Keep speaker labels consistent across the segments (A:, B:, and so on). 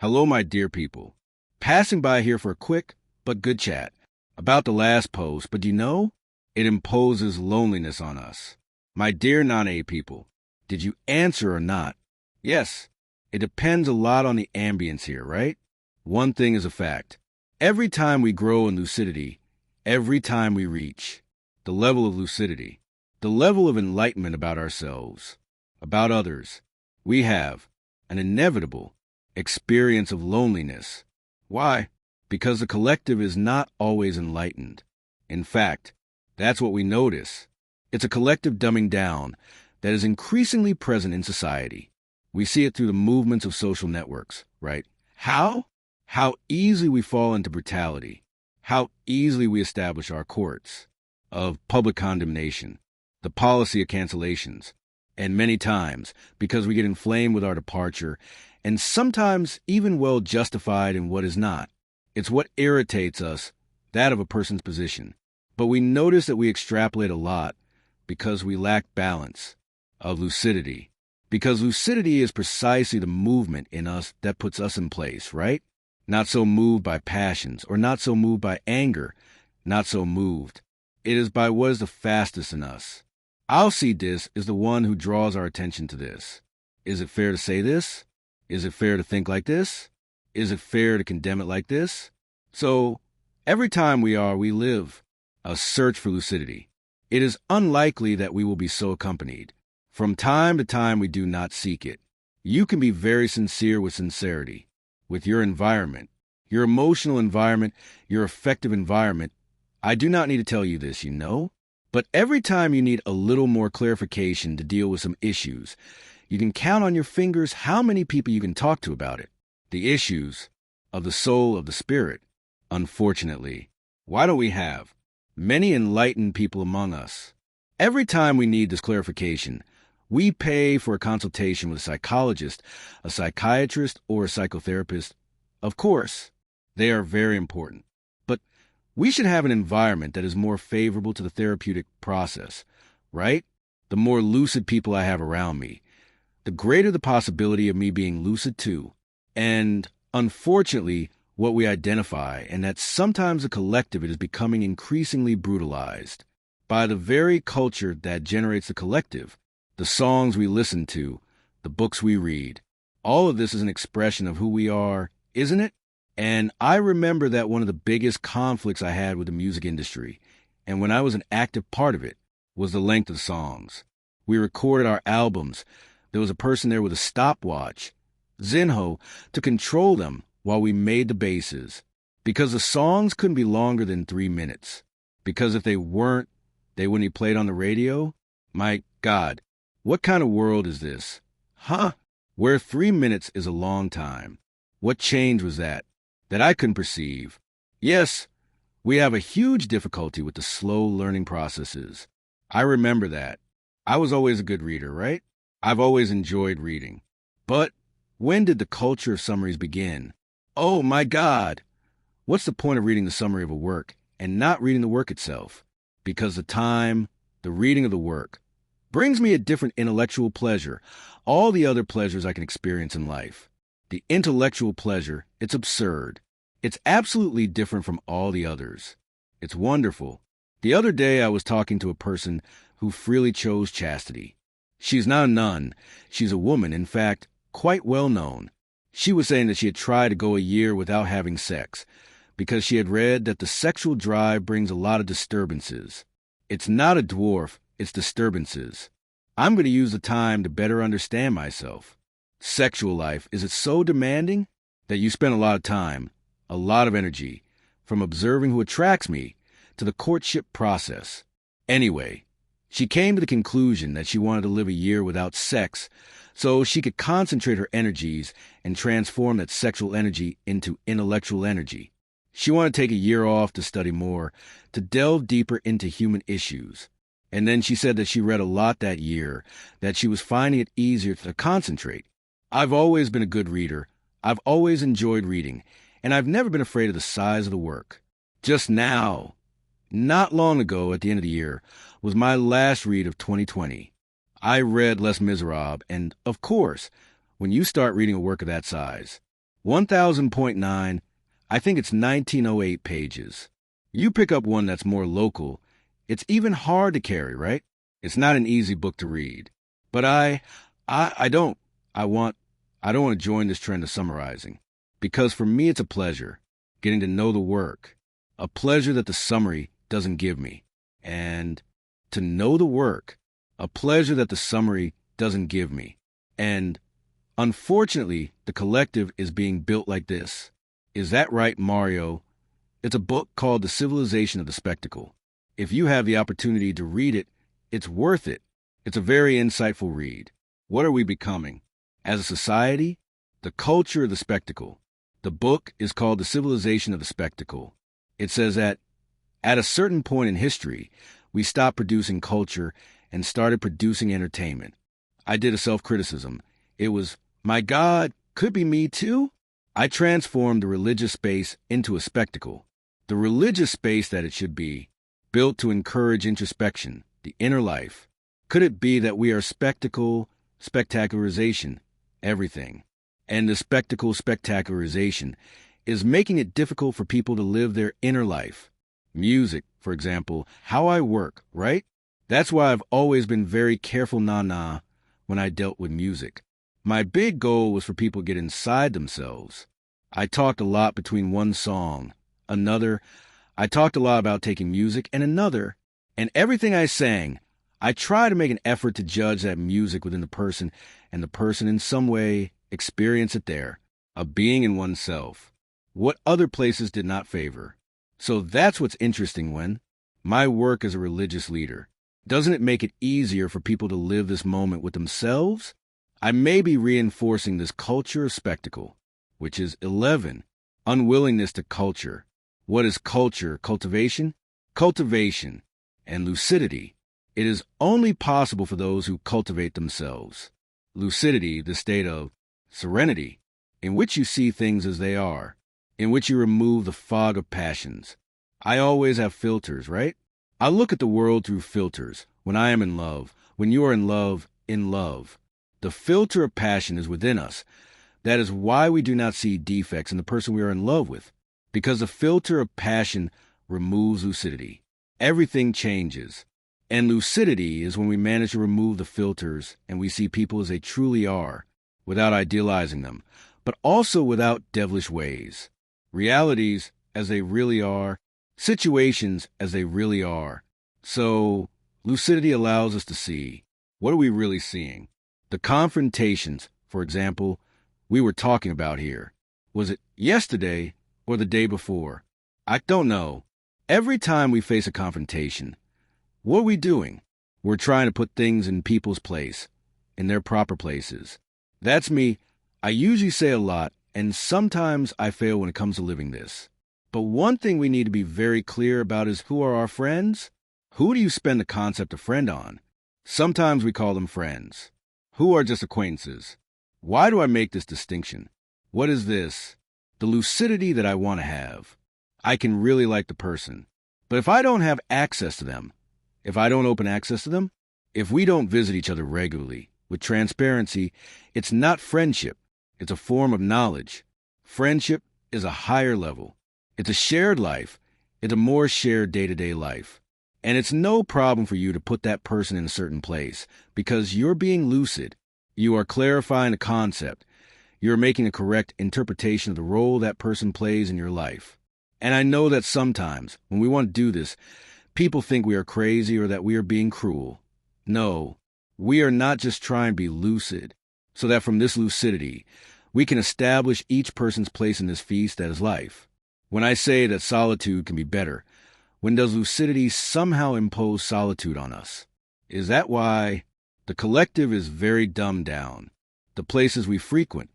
A: Hello, my dear people. Passing by here for a quick but good chat about the last post, but do you know? It imposes loneliness on us. My dear non-A people, did you answer or not? Yes, it depends a lot on the ambience here, right? One thing is a fact. Every time we grow in lucidity, every time we reach the level of lucidity, the level of enlightenment about ourselves, about others, we have an inevitable experience of loneliness. Why? Because the collective is not always enlightened. In fact, that's what we notice. It's a collective dumbing down that is increasingly present in society. We see it through the movements of social networks, right? How? How easily we fall into brutality. How easily we establish our courts of public condemnation, the policy of cancellations, and many times, because we get inflamed with our departure, and sometimes even well justified in what is not. It's what irritates us, that of a person's position. But we notice that we extrapolate a lot because we lack balance of lucidity. Because lucidity is precisely the movement in us that puts us in place, right? Not so moved by passions, or not so moved by anger, not so moved. It is by what is the fastest in us. Alcides is the one who draws our attention to this. Is it fair to say this? Is it fair to think like this? Is it fair to condemn it like this? So, every time we live a search for lucidity. It is unlikely that we will be so accompanied. From time to time, we do not seek it. You can be very sincere with sincerity, with your environment, your emotional environment, your affective environment. I do not need to tell you this, you know? But every time you need a little more clarification to deal with some issues, you can count on your fingers how many people you can talk to about it. The issues of the soul, of the spirit. Unfortunately, why don't we have many enlightened people among us? Every time we need this clarification, we pay for a consultation with a psychologist, a psychiatrist, or a psychotherapist. Of course, they are very important. But we should have an environment that is more favorable to the therapeutic process, right? The more lucid people I have around me, the greater the possibility of me being lucid too. And unfortunately, what we identify, and that sometimes the collective it is becoming increasingly brutalized by the very culture that generates the collective, the songs we listen to, the books we read. All of this is an expression of who we are, isn't it? And I remember that one of the biggest conflicts I had with the music industry, and when I was an active part of it, was the length of songs. We recorded our albums. There was a person there with a stopwatch, Zinho, to control them while we made the basses, because the songs couldn't be longer than 3 minutes. Because if they weren't, they wouldn't be played on the radio. My God, what kind of world is this? Huh? Where 3 minutes is a long time. What change was that I couldn't perceive? Yes, we have a huge difficulty with the slow learning processes. I remember that. I was always a good reader, right? I've always enjoyed reading. But when did the culture of summaries begin? Oh my God! What's the point of reading the summary of a work and not reading the work itself? Because the reading of the work, brings me a different intellectual pleasure, all the other pleasures I can experience in life. The intellectual pleasure, it's absurd. It's absolutely different from all the others. It's wonderful. The other day I was talking to a person who freely chose chastity. She's not a nun. She's a woman, in fact, quite well known. She was saying that she had tried to go a year without having sex because she had read that the sexual drive brings a lot of disturbances. It's not a dwarf, it's disturbances. I'm going to use the time to better understand myself. Sexual life, is it so demanding that you spend a lot of time, a lot of energy, from observing who attracts me to the courtship process? Anyway, she came to the conclusion that she wanted to live a year without sex so she could concentrate her energies and transform that sexual energy into intellectual energy. She wanted to take a year off to study more, to delve deeper into human issues. And then she said that she read a lot that year, that she was finding it easier to concentrate. I've always been a good reader. I've always enjoyed reading, and I've never been afraid of the size of the work. Just now, not long ago at the end of the year, was my last read of 2020. I read Les Miserables, and, of course, when you start reading a work of that size, 1000.9, I think it's 1908 pages. You pick up one that's more local, it's even hard to carry, right? It's not an easy book to read. But I don't want to join this trend of summarizing. Because for me, it's a pleasure, getting to know the work. A pleasure that the summary doesn't give me. And to know the work, a pleasure that the summary doesn't give me. And unfortunately, the collective is being built like this. Is that right, Mario? It's a book called The Civilization of the Spectacle. If you have the opportunity to read it, it's worth it. It's a very insightful read. What are we becoming? As a society, the culture of the spectacle. The book is called The Civilization of the Spectacle. It says that at a certain point in history, we stopped producing culture and started producing entertainment. I did a self-criticism. It was, my God, could be me too? I transformed the religious space into a spectacle. The religious space that it should be, built to encourage introspection, the inner life. Could it be that we are spectacularization, everything? And the spectacularization is making it difficult for people to live their inner life. Music, for example, how I work, right? That's why I've always been very careful when I dealt with music. My big goal was for people to get inside themselves. I talked a lot between one song, another. I talked a lot about taking music and another, and everything I sang, I try to make an effort to judge that music within the person and the person in some way experience it there, a being in oneself. What other places did not favor. So that's what's interesting when my work as a religious leader. Doesn't it make it easier for people to live this moment with themselves? I may be reinforcing this culture of spectacle, which is 11, unwillingness to culture. What is culture? Cultivation? Cultivation and lucidity. It is only possible for those who cultivate themselves. Lucidity, the state of serenity, in which you see things as they are, in which you remove the fog of passions. I always have filters, right? I look at the world through filters. When I am in love, when you are in love. The filter of passion is within us. That is why we do not see defects in the person we are in love with, because the filter of passion removes lucidity. Everything changes. And lucidity is when we manage to remove the filters and we see people as they truly are, without idealizing them, but also without devilish ways. Realities as they really are, situations as they really are. So, lucidity allows us to see, what are we really seeing? The confrontations, for example, we were talking about here. Was it yesterday or the day before? I don't know. Every time we face a confrontation, what are we doing? We're trying to put things in people's place, in their proper places. That's me. I usually say a lot, and sometimes I fail when it comes to living this. But one thing we need to be very clear about is who are our friends? Who do you spend the concept of friend on? Sometimes we call them friends. Who are just acquaintances? Why do I make this distinction? What is this? The lucidity that I want to have. I can really like the person. But if I don't have access to them, if I don't open access to them, if we don't visit each other regularly, with transparency, it's not friendship. It's a form of knowledge. Friendship is a higher level. It's a shared life. It's a more shared day-to-day life. And it's no problem for you to put that person in a certain place because you're being lucid. You are clarifying a concept. You're making a correct interpretation of the role that person plays in your life. And I know that sometimes, when we want to do this, people think we are crazy or that we are being cruel. No, we are not just trying to be lucid, so that from this lucidity, we can establish each person's place in this feast that is life. When I say that solitude can be better, when does lucidity somehow impose solitude on us? Is that why the collective is very dumbed down? The places we frequent,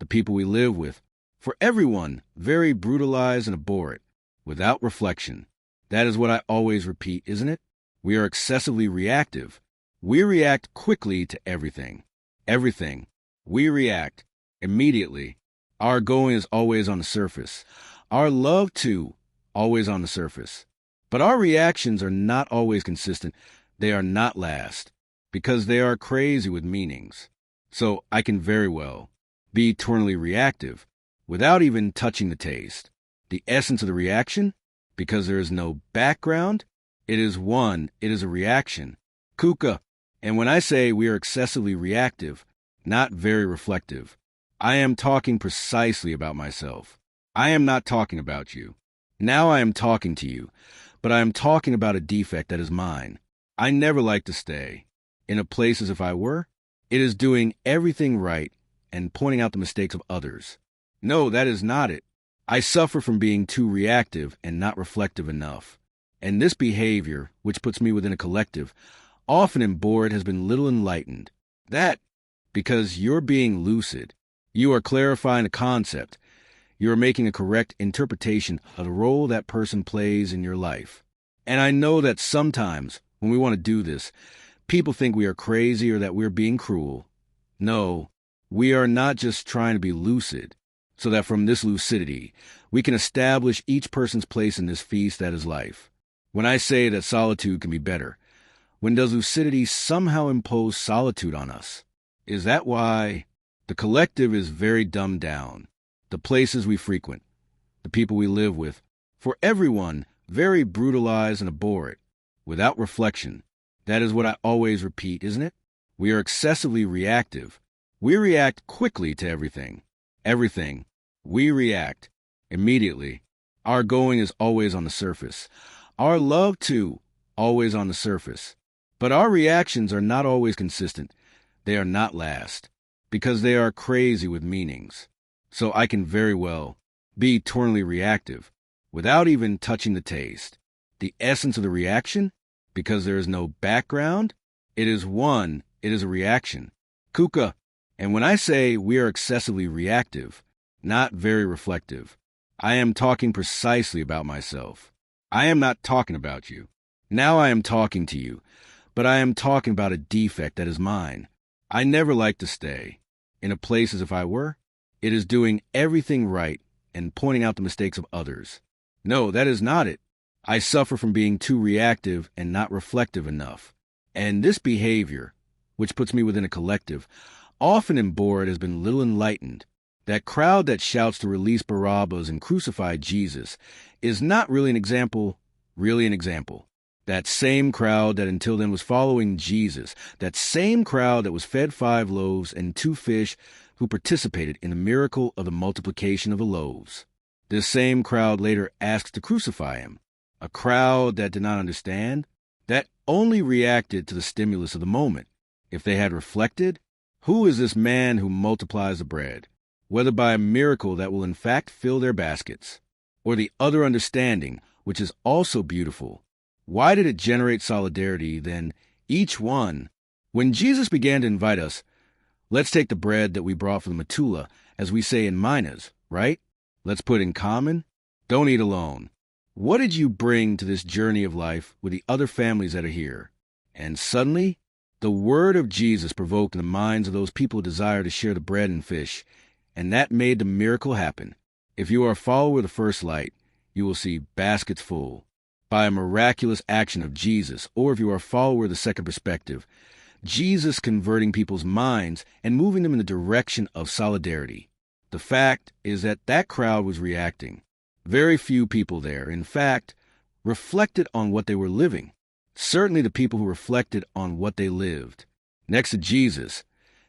A: the people we live with, for everyone, very brutalized and abhorrent, without reflection. That is what I always repeat, isn't it? We are excessively reactive. We react quickly to everything. Everything. We react immediately. Our going is always on the surface. Our love, too, always on the surface. But our reactions are not always consistent. They are not last, because they are crazy with meanings. So I can very well be eternally reactive, without even touching the taste. The essence of the reaction, because there is no background, it is a reaction. Kuka. And when I say we are excessively reactive, not very reflective, I am talking precisely about myself. I am not talking about you. Now I am talking to you, but I am talking about a defect that is mine. I never like to stay in a place as if I were. It is doing everything right and pointing out the mistakes of others. No, that is not it. I suffer from being too reactive and not reflective enough. And this behavior, which puts me within a collective, often in board, has been little enlightened. That, because you're being lucid. You are clarifying a concept. You are making a correct interpretation of the role that person plays in your life. And I know that sometimes, when we want to do this, people think we are crazy or that we're being cruel. No, we are not just trying to be lucid, so that from this lucidity, we can establish each person's place in this feast that is life. When I say that solitude can be better, when does lucidity somehow impose solitude on us? Is that why the collective is very dumbed down? The places we frequent, the people we live with, for everyone, very brutalized and abhorrent, without reflection. That is what I always repeat, isn't it? We are excessively reactive. We react quickly to everything. Everything. We react immediately. Our going is always on the surface. Our love, too, always on the surface. But our reactions are not always consistent. They are not last, because they are crazy with meanings. So I can very well be eternally reactive, without even touching the taste. The essence of the reaction, because there is no background, it is a reaction. Kuka. And when I say we are excessively reactive, not very reflective, I am talking precisely about myself. I am not talking about you. Now I am talking to you, but I am talking about a defect that is mine. I never like to stay in a place as if I were. It is doing everything right and pointing out the mistakes of others. No, that is not it. I suffer from being too reactive and not reflective enough. And this behavior, which puts me within a collective, often in board, has been little enlightened. That crowd that shouts to release Barabbas and crucify Jesus is not really an example. That same crowd that until then was following Jesus, that same crowd that was fed 5 loaves and 2 fish, who participated in the miracle of the multiplication of the loaves. This same crowd later asked to crucify him. A crowd that did not understand, that only reacted to the stimulus of the moment. If they had reflected, who is this man who multiplies the bread, whether by a miracle that will in fact fill their baskets, or the other understanding, which is also beautiful? Why did it generate solidarity then, each one? When Jesus began to invite us, let's take the bread that we brought from the Metula, as we say in Minas, right? Let's put in common. Don't eat alone. What did you bring to this journey of life with the other families that are here? And suddenly, the word of Jesus provoked in the minds of those people a desire to share the bread and fish, and that made the miracle happen. If you are a follower of the first light, you will see baskets full by a miraculous action of Jesus, or if you are a follower of the second perspective, Jesus converting people's minds and moving them in the direction of solidarity. The fact is that that crowd was reacting. Very few people there, in fact, reflected on what they were living. Certainly the people who reflected on what they lived, next to Jesus,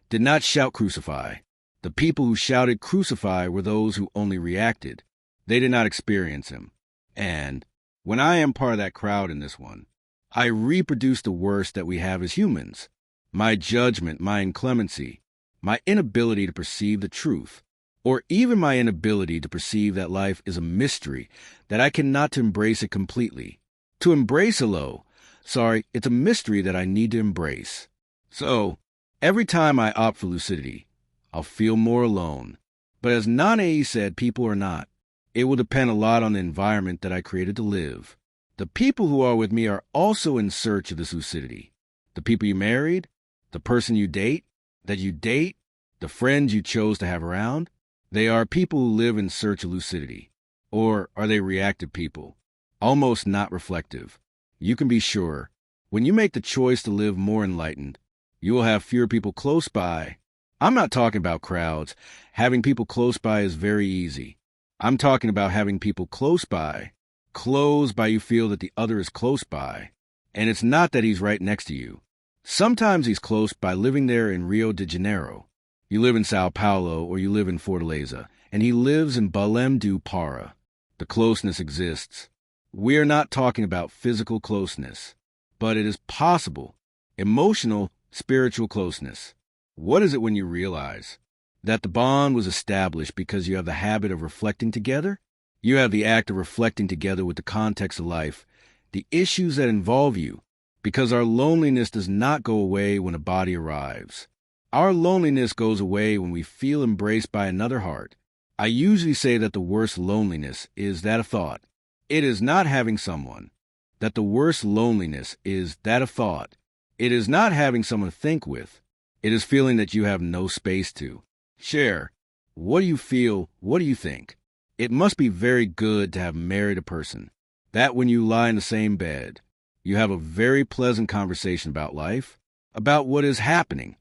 A: did not shout crucify. The people who shouted crucify were those who only reacted. They did not experience him. And when I am part of that crowd in this one, I reproduce the worst that we have as humans. My judgment, my inclemency, my inability to perceive the truth, or even my inability to perceive that life is a mystery, that I cannot embrace it completely. To embrace it's a mystery that I need to embrace. So, every time I opt for lucidity, I'll feel more alone. But as Nanae said, people are not. It will depend a lot on the environment that I created to live. The people who are with me are also in search of this lucidity. The people you married, the person you date, the friends you chose to have around, they are people who live in search of lucidity. Or are they reactive people? Almost not reflective. You can be sure, when you make the choice to live more enlightened, you will have fewer people close by. I'm not talking about crowds. Having people close by is very easy. I'm talking about having people close by you feel that the other is close by. And it's not that he's right next to you. Sometimes he's close by living there in Rio de Janeiro. You live in Sao Paulo or you live in Fortaleza, and he lives in Belém do Pará. The closeness exists. We are not talking about physical closeness, but it is possible. Emotional, spiritual closeness. What is it when you realize that the bond was established because you have the habit of reflecting together? You have the act of reflecting together with the context of life, the issues that involve you, because our loneliness does not go away when a body arrives. Our loneliness goes away when we feel embraced by another heart. I usually say that the worst loneliness is that of thought. It is not having someone. That the worst loneliness is that of thought. It is not having someone to think with. It is feeling that you have no space to share. What do you feel? What do you think? It must be very good to have married a person, that when you lie in the same bed, you have a very pleasant conversation about life, about what is happening,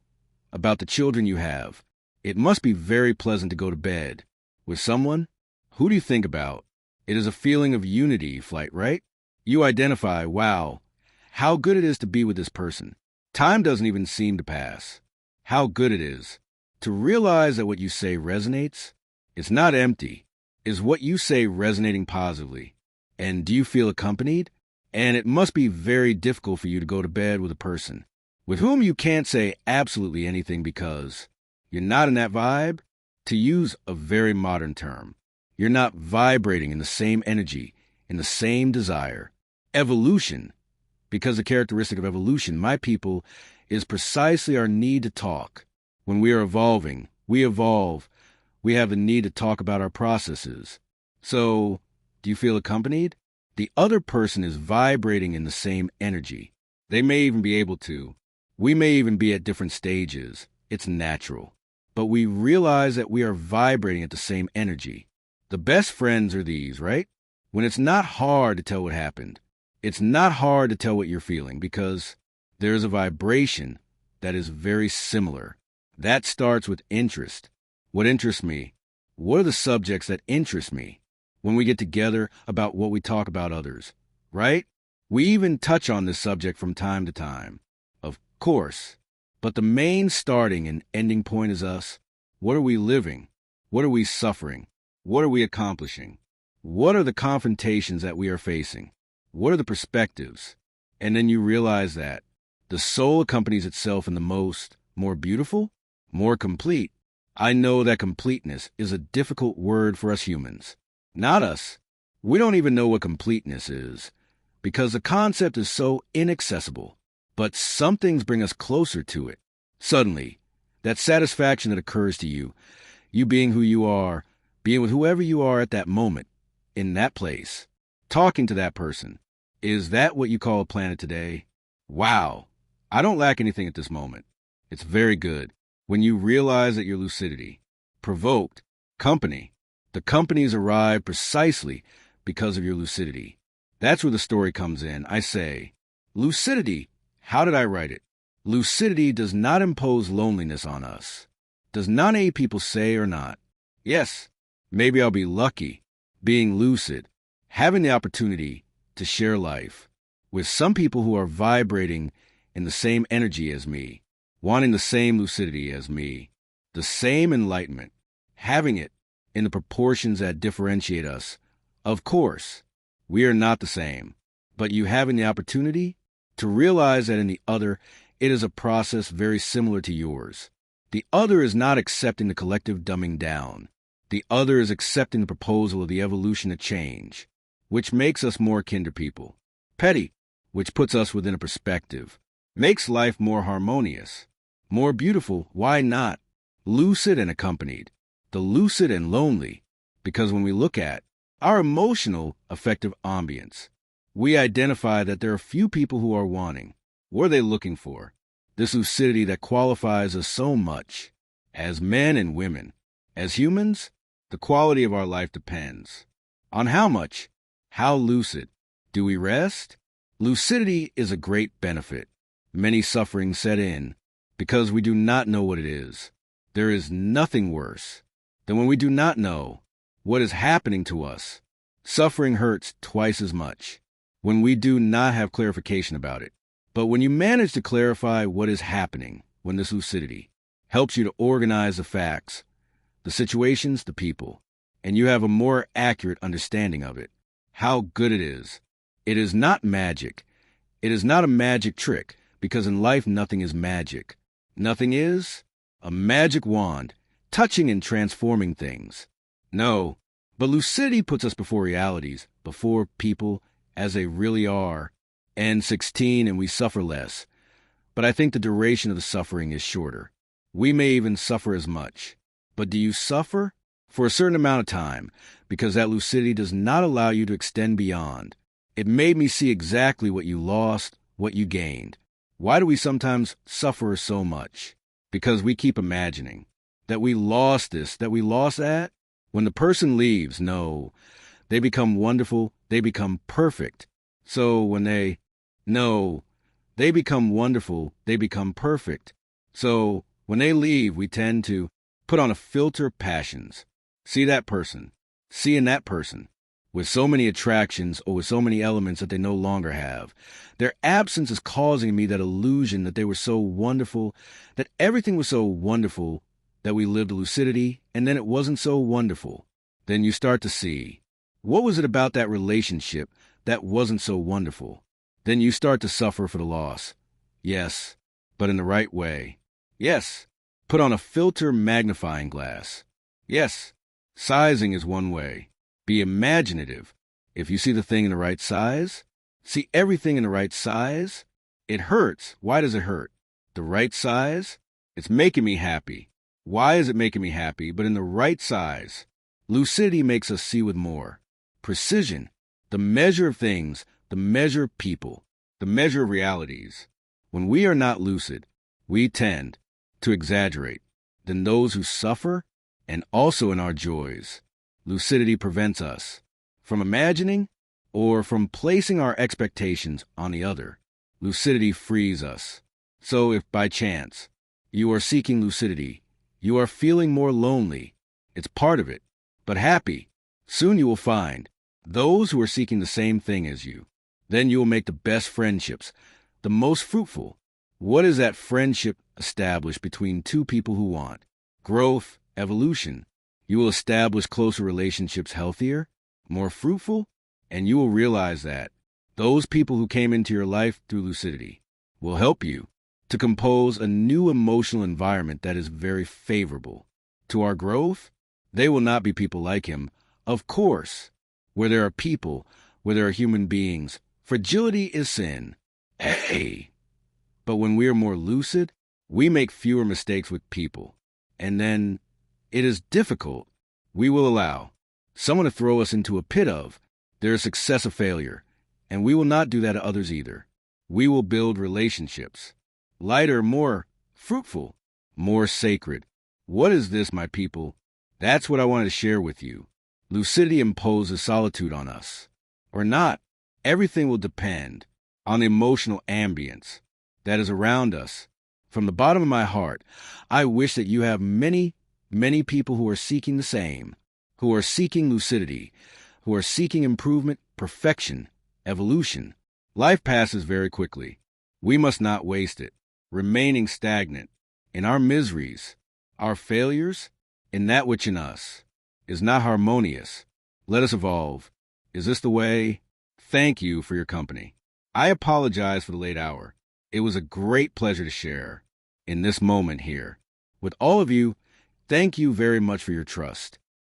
A: about the children you have. It must be very pleasant to go to bed with someone. Who do you think about? It is a feeling of unity, Flight, right? You identify, wow, how good it is to be with this person. Time doesn't even seem to pass. How good it is to realize that what you say resonates. It's not empty. Is what you say resonating positively? And do you feel accompanied? And it must be very difficult for you to go to bed with a person with whom you can't say absolutely anything because you're not in that vibe. To use a very modern term, you're not vibrating in the same energy, in the same desire. Evolution, because the characteristic of evolution, my people, is precisely our need to talk. When we are evolving, we evolve. We have the need to talk about our processes. So, do you feel accompanied? The other person is vibrating in the same energy. They may even be able to. We may even be at different stages. It's natural. But we realize that we are vibrating at the same energy. The best friends are these, right? When it's not hard to tell what happened. It's not hard to tell what you're feeling because there is a vibration that is very similar. That starts with interest. What interests me? What are the subjects that interest me? When we get together about what we talk about others, right? We even touch on this subject from time to time. Of course. But the main starting and ending point is us. What are we living? What are we suffering? What are we accomplishing? What are the confrontations that we are facing? What are the perspectives? And then you realize that the soul accompanies itself in the more beautiful, more complete. I know that completeness is a difficult word for us humans. Not us. We don't even know what completeness is, because the concept is so inaccessible. But some things bring us closer to it. Suddenly, that satisfaction that occurs to you, you being who you are, being with whoever you are at that moment, in that place, talking to that person. Is that what you call a planet today? Wow. I don't lack anything at this moment. It's very good. When you realize that your lucidity, provoked, company, the companies arrive precisely because of your lucidity. That's where the story comes in. I say, lucidity, how did I write it? Lucidity does not impose loneliness on us. Does non-A people say or not? Yes, maybe I'll be lucky, being lucid, having the opportunity to share life with some people who are vibrating in the same energy as me, wanting the same lucidity as me, the same enlightenment, having it in the proportions that differentiate us. Of course, we are not the same, but you having the opportunity to realize that in the other, it is a process very similar to yours. The other is not accepting the collective dumbing down. The other is accepting the proposal of the evolution of change, which makes us more kinder people. Petty, which puts us within a perspective, makes life more harmonious, more beautiful. Why not? Lucid and accompanied. The lucid and lonely, because when we look at our emotional affective ambience, we identify that there are few people who are wanting. What are they looking for? This lucidity that qualifies us so much. As men and women, as humans, the quality of our life depends on how much, how lucid. Do we rest? Lucidity is a great benefit. Many sufferings set in because we do not know what it is. There is nothing worse than when we do not know what is happening to us. Suffering hurts twice as much when we do not have clarification about it. But when you manage to clarify what is happening, when this lucidity helps you to organize the facts, the situations, the people, and you have a more accurate understanding of it, how good it is. It is not magic. It is not a magic trick, because in life nothing is magic. Nothing is a magic wand, touching and transforming things. No, but lucidity puts us before realities, before people as they really are. N16 and we suffer less. But I think the duration of the suffering is shorter. We may even suffer as much. But do you suffer? For a certain amount of time, because that lucidity does not allow you to extend beyond. It made me see exactly what you lost, what you gained. Why do we sometimes suffer so much? Because we keep imagining that we lost this, that we lost that. When the person leaves, no, they become wonderful, they become perfect. So when they become wonderful, they become perfect. So when they leave, we tend to put on a filter of passions. See that person, see in that person, with so many attractions or with so many elements that they no longer have. Their absence is causing me that illusion that they were so wonderful, that everything was so wonderful, that we lived a lucidity, and then it wasn't so wonderful. Then you start to see, what was it about that relationship that wasn't so wonderful? Then you start to suffer for the loss. Yes, but in the right way. Yes, put on a filter magnifying glass. Yes, sizing is one way. Be imaginative. If you see the thing in the right size, see everything in the right size. It hurts. Why does it hurt? The right size? It's making me happy. Why is it making me happy? But in the right size. Lucidity makes us see with more precision, the measure of things, the measure of people, the measure of realities. When we are not lucid, we tend to exaggerate. Then those who suffer, and also in our joys, lucidity prevents us from imagining or from placing our expectations on the other. Lucidity frees us. So if by chance you are seeking lucidity, you are feeling more lonely, it's part of it, but happy, soon you will find those who are seeking the same thing as you. Then you will make the best friendships, the most fruitful. What is that friendship established between two people who want growth, evolution? You will establish closer relationships, healthier, more fruitful, and you will realize that those people who came into your life through lucidity will help you to compose a new emotional environment that is very favorable to our growth. They will not be people like him. Of course, where there are people, where there are human beings, fragility is sin. Hey! But when we are more lucid, we make fewer mistakes with people. And then it is difficult. We will allow someone to throw us into a pit of their success or failure, and we will not do that to others either. We will build relationships, lighter, more fruitful, more sacred. What is this, my people? That's what I wanted to share with you. Lucidity imposes solitude on us, or not. Everything will depend on the emotional ambience that is around us. From the bottom of my heart, I wish that you have many people who are seeking the same, who are seeking lucidity, who are seeking improvement, perfection, evolution. Life passes very quickly. We must not waste it, remaining stagnant in our miseries, our failures, in that which in us is not harmonious. Let us evolve. Is this the way? Thank you for your company. I apologize for the late hour. It was a great pleasure to share in this moment here with all of you. Thank you very much for your trust.